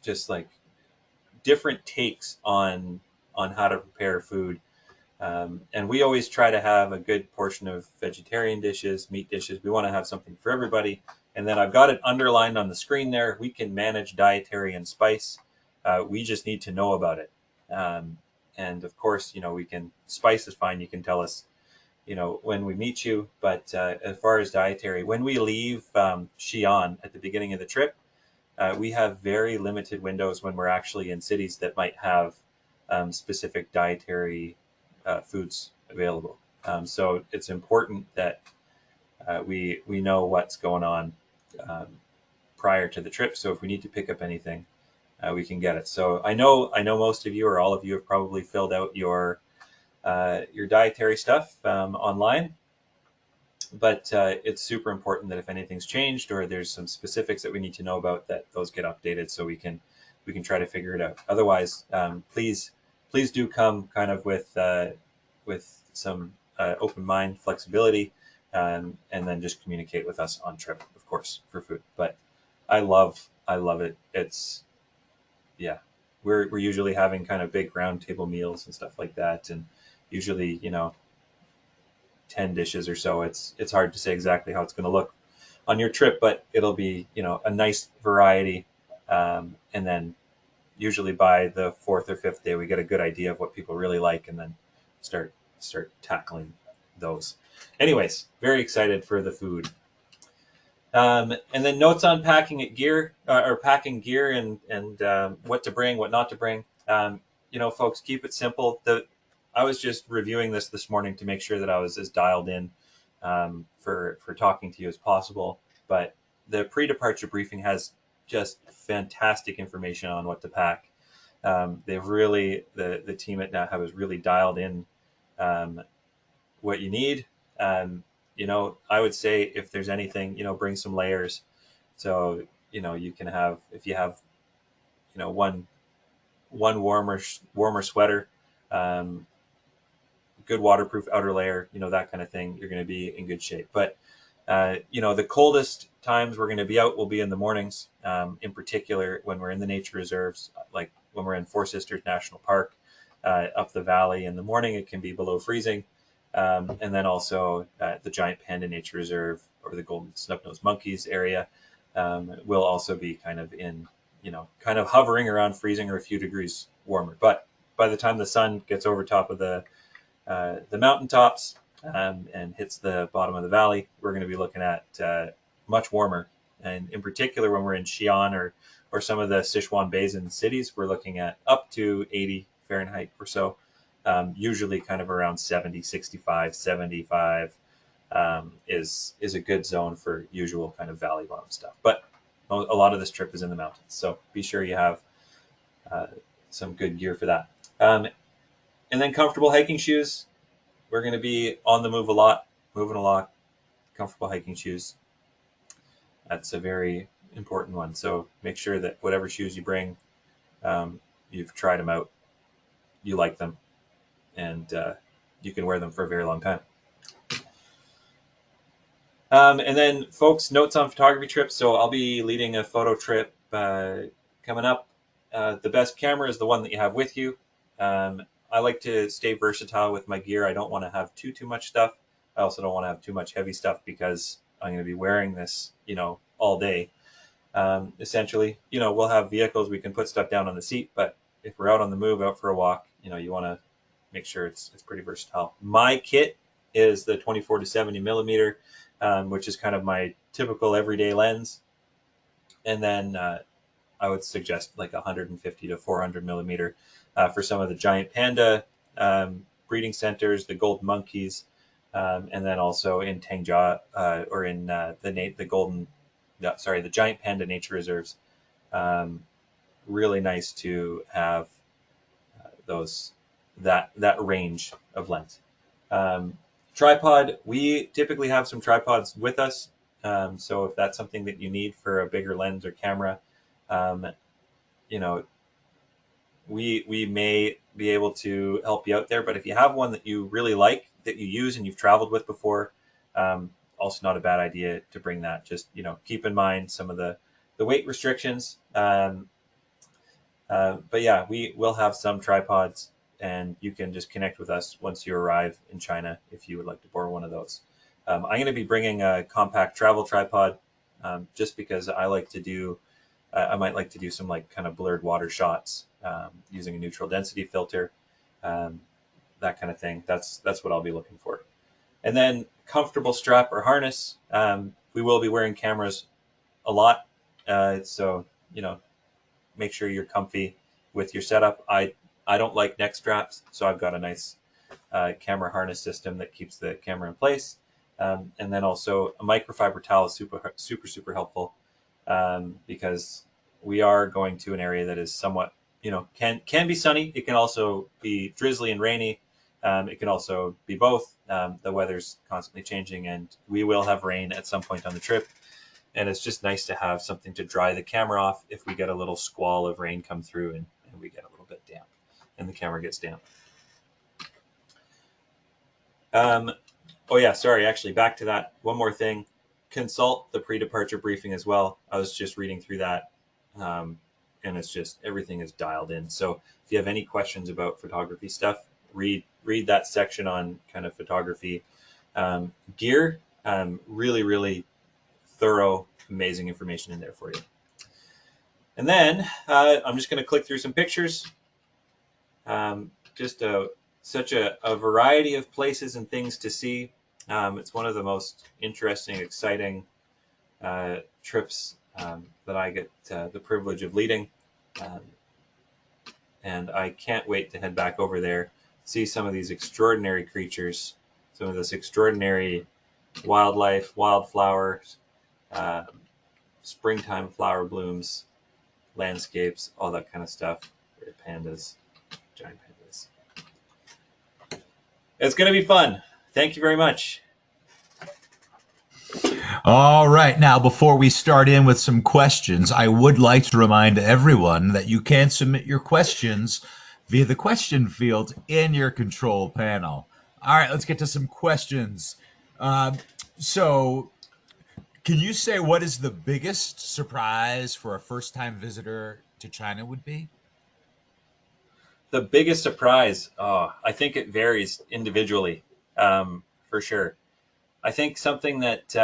Just like different takes on how to prepare food. And we always try to have a good portion of vegetarian dishes, meat dishes. We want to have something for everybody. And then I've got it underlined on the screen there. We can manage dietary and spice. We just need to know about it. And of course, we can, spice is fine. You can tell us, when we meet you. But as far as dietary, when we leave Xi'an at the beginning of the trip, we have very limited windows when we're actually in cities that might have specific dietary foods available. So it's important that we know what's going on prior to the trip. So if we need to pick up anything, we can get it. So I know most of you or all of you have probably filled out your dietary stuff online. But it's super important that if anything's changed or there's some specifics that we need to know about, that those get updated so we can try to figure it out. Otherwise, please do come kind of with some open mind, flexibility, and then just communicate with us on trip, of course, for food. But I love it. It's we're usually having kind of big round table meals and stuff like that, and usually 10 dishes or so. It's hard to say exactly how it's going to look on your trip, but it'll be a nice variety, and then usually by the 4th or 5th day we get a good idea of what people really like, and then start tackling those. Anyways, very excited for the food. And then notes on packing gear and what to bring, what not to bring. Folks, keep it simple. I was just reviewing this morning to make sure that I was as dialed in for talking to you as possible. But the pre-departure briefing has just fantastic information on what to pack. They've really, the team at NatHub has really dialed in what you need. I would say if there's anything, bring some layers. So, you can have, if you have, one warmer sweater, good waterproof outer layer, that kind of thing, you're going to be in good shape. But, the coldest times we're going to be out will be in the mornings, in particular when we're in the nature reserves, like when we're in Four Sisters National Park, up the valley in the morning, it can be below freezing. And then also the Giant Panda Nature Reserve or the Golden Snub-nosed Monkeys area will also be kind of kind of hovering around freezing or a few degrees warmer. But by the time the sun gets over top of the mountaintops and hits the bottom of the valley, we're going to be looking at much warmer. And in particular, when we're in Xi'an or some of the Sichuan basin cities, we're looking at up to 80 Fahrenheit or so. Usually kind of around 70, 65, 75 is a good zone for usual kind of valley bottom stuff. But a lot of this trip is in the mountains, so be sure you have some good gear for that. And then comfortable hiking shoes. We're going to be on the move a lot, moving a lot. Comfortable hiking shoes. That's a very important one. So make sure that whatever shoes you bring, you've tried them out, you like them, and you can wear them for a very long time. And then, folks, notes on photography trips. So I'll be leading a photo trip coming up. The best camera is the one that you have with you. I like to stay versatile with my gear. I don't want to have too much stuff. I also don't want to have too much heavy stuff because I'm going to be wearing this, all day. Essentially, we'll have vehicles we can put stuff down on the seat, but if we're out on the move, out for a walk, you want to make sure it's pretty versatile. My kit is the 24 to 70 millimeter, which is kind of my typical everyday lens, and then I would suggest like 150 to 400 millimeter for some of the giant panda breeding centers, the gold monkeys, and then also in Tangjia or in the giant panda nature reserves. Really nice to have those that range of lens. Tripod, we typically have some tripods with us. So if that's something that you need for a bigger lens or camera, you know, we may be able to help you out there. But if you have one that you really like, that you use and you've traveled with before, also not a bad idea to bring that. Just, keep in mind some of the weight restrictions. But yeah, we will have some tripods, and you can just connect with us once you arrive in China if you would like to borrow one of those. I'm going to be bringing a compact travel tripod just because I might like to do some like kind of blurred water shots using a neutral density filter, that kind of thing. That's what I'll be looking for. And then comfortable strap or harness. We will be wearing cameras a lot, so make sure you're comfy with your setup. I don't like neck straps, so I've got a nice camera harness system that keeps the camera in place. And then also a microfiber towel is super helpful because we are going to an area that is somewhat, can be sunny. It can also be drizzly and rainy. It can also be both. The weather's constantly changing, and we will have rain at some point on the trip. And it's just nice to have something to dry the camera off if we get a little squall of rain come through and we get a little bit damp and the camera gets damp. Oh yeah, sorry, actually back to that. One more thing, consult the pre-departure briefing as well. I was just reading through that and it's just, everything is dialed in. So if you have any questions about photography stuff, read that section on kind of photography gear. Really thorough, amazing information in there for you. And then I'm just going to click through some pictures. Just such a variety of places and things to see. It's one of the most interesting, exciting trips that I get the privilege of leading. And I can't wait to head back over there, see some of these extraordinary creatures, some of this extraordinary wildlife, wildflowers, springtime flower blooms, landscapes, all that kind of stuff. Pandas, giant pandas. It's going to be fun. Thank you very much. All right. Now, before we start in with some questions, I would like to remind everyone that you can submit your questions via the question field in your control panel. All right, let's get to some questions. So, can you say what is the biggest surprise for a first-time visitor to China would be? The biggest surprise, I think it varies individually, for sure. I think something that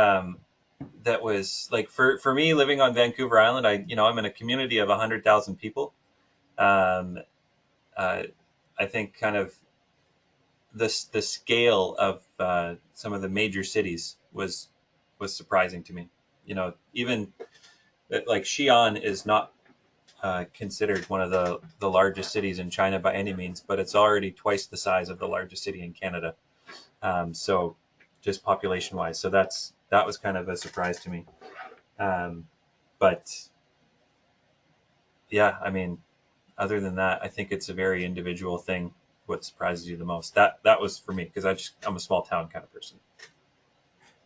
that was like for me living on Vancouver Island, I'm in a community of 100,000 people. I think kind of the scale of some of the major cities was surprising to me. Even like Xi'an is not considered one of the largest cities in China by any means, but it's already twice the size of the largest city in Canada. So just population wise, so that was kind of a surprise to me. But yeah, I mean, other than that, I think it's a very individual thing. What surprises you the most? That was for me because I'm a small town kind of person.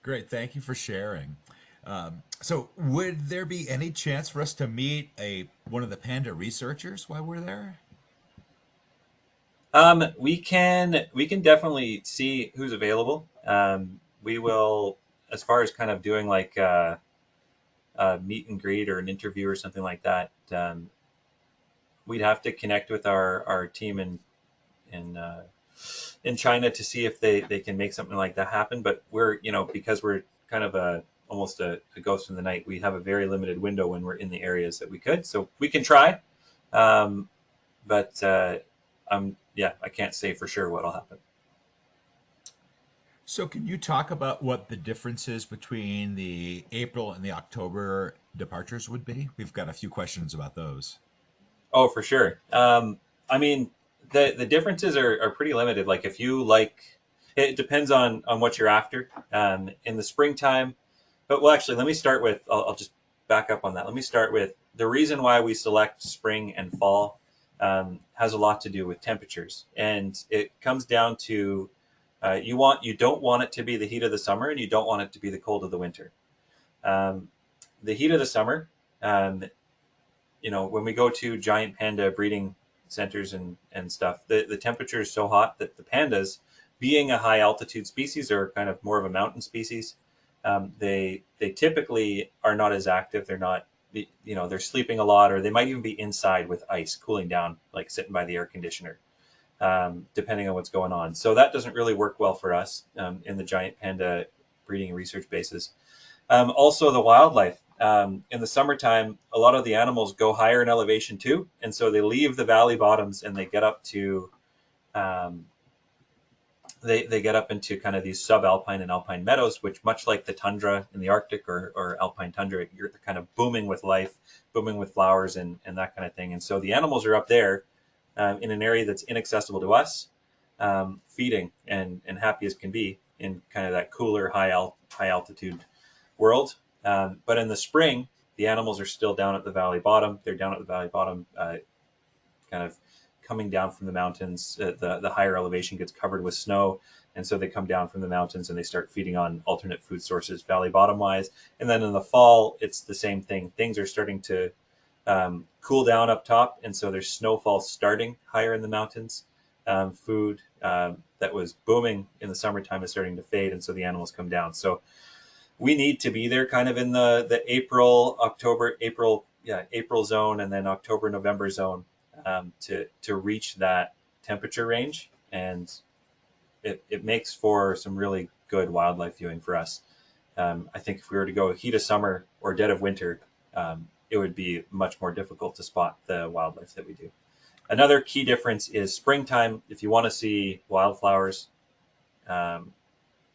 Great, thank you for sharing. So, would there be any chance for us to meet one of the panda researchers while we're there? We can definitely see who's available. We will as far as kind of doing like a meet and greet or an interview or something like that, we'd have to connect with our team in in China to see if they can make something like that happen. But we're, because we're kind of almost a ghost in the night, we have a very limited window when we're in the areas that we could. So we can try, um, but I can't say for sure what'll happen. So, can you talk about what the differences between the April and the October departures would be? We've got a few questions about those. Oh, for sure. I mean, the differences are pretty limited. Like if you like, it depends on what you're after. In the springtime, but well, actually, let me start with. I'll just back up on that. Let me start with the reason why we select spring and fall has a lot to do with temperatures, and it comes down to you don't want it to be the heat of the summer, and you don't want it to be the cold of the winter. Um, the heat of the summer, um, when we go to giant panda breeding centers and stuff, the temperature is so hot that the pandas, being a high altitude species or kind of more of a mountain species, they typically are not as active. They're not, they're sleeping a lot, or they might even be inside with ice cooling down, like sitting by the air conditioner, depending on what's going on. So that doesn't really work well for us in the giant panda breeding research bases. Also, the wildlife. In the summertime, a lot of the animals go higher in elevation too, and so they leave the valley bottoms and they get up to um, they get up into kind of these subalpine and alpine meadows, which much like the tundra in the Arctic or alpine tundra, you're kind of booming with life, booming with flowers and that kind of thing. And so the animals are up there in an area that's inaccessible to us, feeding and happy as can be in kind of that cooler high altitude world. But in the spring, the animals are still down at the valley bottom. They're down at the valley bottom, kind of coming down from the mountains. The higher elevation gets covered with snow, and so they come down from the mountains and they start feeding on alternate food sources, valley bottom wise. And then in the fall, it's the same thing. Things are starting to cool down up top, and so there's snowfall starting higher in the mountains. Food that was booming in the summertime is starting to fade, and so the animals come down. So we need to be there kind of in the April zone, and then October, November zone to reach that temperature range. And it makes for some really good wildlife viewing for us. I think if we were to go heat of summer or dead of winter, it would be much more difficult to spot the wildlife that we do. Another key difference is springtime. If you want to see wildflowers,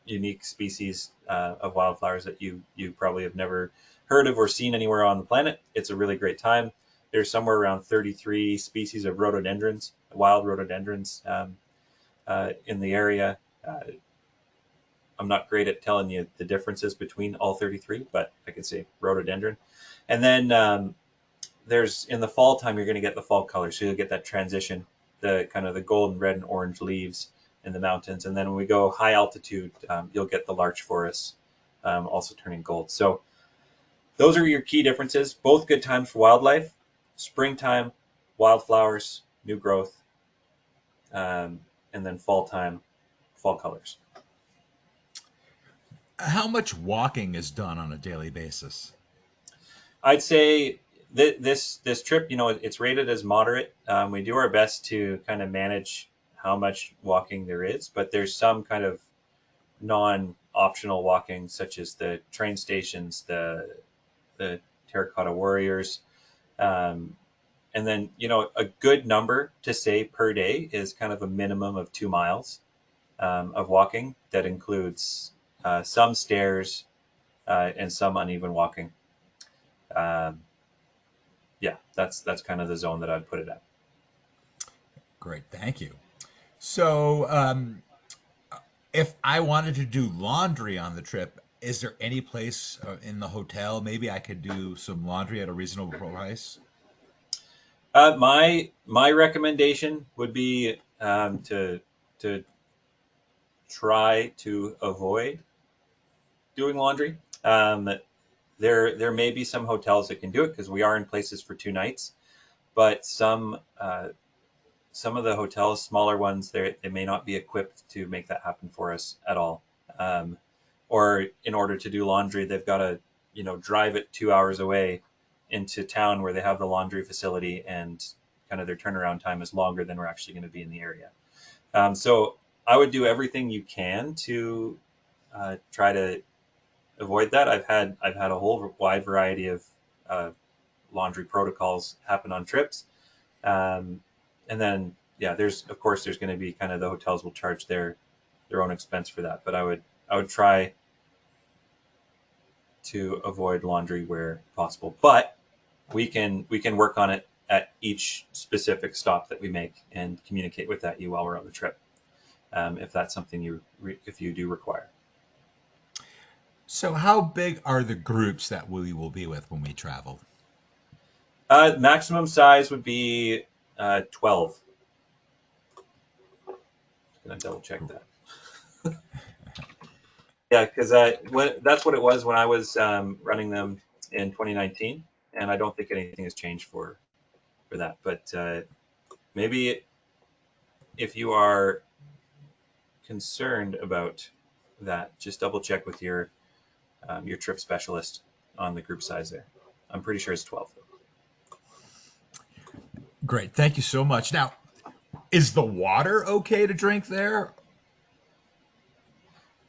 unique species of wildflowers that you probably have never heard of or seen anywhere on the planet, it's a really great time. There's somewhere around 33 species of rhododendrons, wild rhododendrons in the area. I'm not great at telling you the differences between all 33, but I can say rhododendron. And then there's in the fall time, you're going to get the fall color. So you'll get that transition, the kind of the golden red and orange leaves in the mountains. And then when we go high altitude, you'll get the larch forests also turning gold. So those are your key differences. Both good times for wildlife. Springtime, wildflowers, new growth, and then fall time, fall colors. How much walking is done on a daily basis? I'd say this trip, it's rated as moderate. We do our best to kind of manage how much walking there is, but there's some kind of non-optional walking, such as the train stations, the Terracotta Warriors, and then a good number to say per day is kind of a minimum of 2 miles of walking. That includes some stairs and some uneven walking. Yeah, that's kind of the zone that I'd put it at. Great, thank you. So, if I wanted to do laundry on the trip, is there any place in the hotel maybe I could do some laundry at a reasonable price? My recommendation would be to try to avoid doing laundry. There may be some hotels that can do it because we are in places for 2 nights, but some of the hotels, smaller ones, they may not be equipped to make that happen for us at all. or in order to do laundry, they've got to, drive it 2 hours away into town where they have the laundry facility, and kind of their turnaround time is longer than we're actually going to be in the area. So I would do everything you can to try to avoid that. I've had a whole wide variety of laundry protocols happen on trips, and then yeah, there's going to be kind of the hotels will charge their own expense for that, but I would try to avoid laundry where possible. But we can work on it at each specific stop that we make and communicate with you while we're on the trip, if that's something if you do require. So how big are the groups that we will be with when we travel? Maximum size would be 12. Gonna double check that. Yeah, because that's what it was when I was running them in 2019, and I don't think anything has changed for that. But maybe if you are concerned about that, just double check with your trip specialist on the group size there. I'm pretty sure it's 12. Great. Thank you so much. Now, is the water okay to drink there?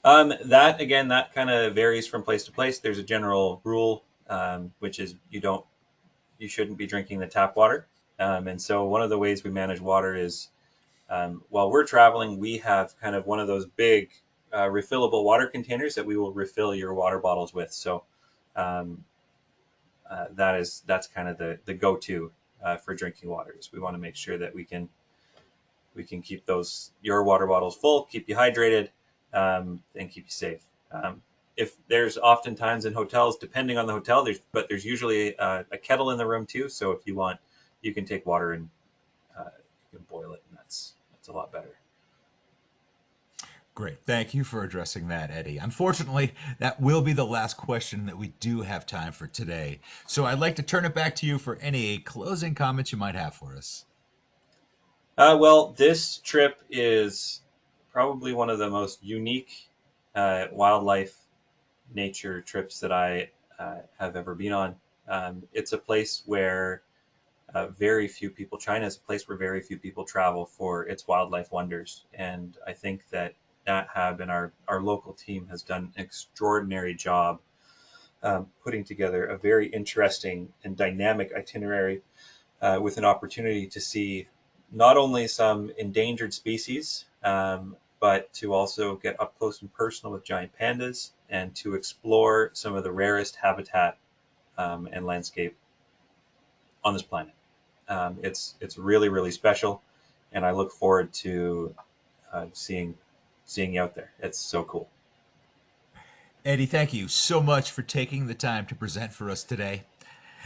That kind of varies from place to place. There's a general rule, which is you shouldn't be drinking the tap water. And so one of the ways we manage water is, while we're traveling, we have kind of one of those big refillable water containers that we will refill your water bottles with. So that's kind of the go-to for drinking water. Is we want to make sure that we can keep your water bottles full, keep you hydrated, and keep you safe. If there's oftentimes in hotels, depending on the hotel, there's usually a kettle in the room too. So if you want, you can take water and you can boil it, and that's a lot better. Great. Thank you for addressing that, Eddie. Unfortunately, that will be the last question that we do have time for today. So I'd like to turn it back to you for any closing comments you might have for us. Well, this trip is probably one of the most unique wildlife nature trips that I have ever been on. It's a place where very few people, China is a place where very few people travel for its wildlife wonders. And I think that NatHab and our local team has done an extraordinary job putting together a very interesting and dynamic itinerary with an opportunity to see not only some endangered species, but to also get up close and personal with giant pandas and to explore some of the rarest habitat and landscape on this planet. It's really, really special, and I look forward to seeing you out there. It's so cool. Eddie, thank you so much for taking the time to present for us today.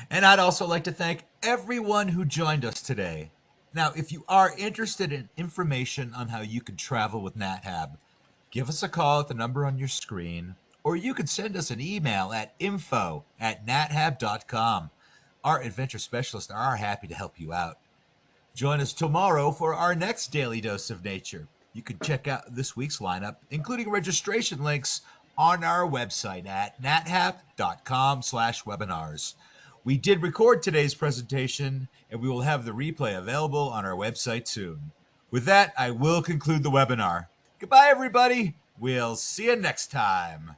And I'd also like to thank everyone who joined us today. Now, if you are interested in information on how you can travel with NatHab, give us a call at the number on your screen, or you can send us an email at info@nathab.com. Our adventure specialists are happy to help you out. Join us tomorrow for our next Daily Dose of Nature. You can check out this week's lineup, including registration links, on our website at nathab.com/webinars. We did record today's presentation, and we will have the replay available on our website soon. With that, I will conclude the webinar. Goodbye, everybody. We'll see you next time.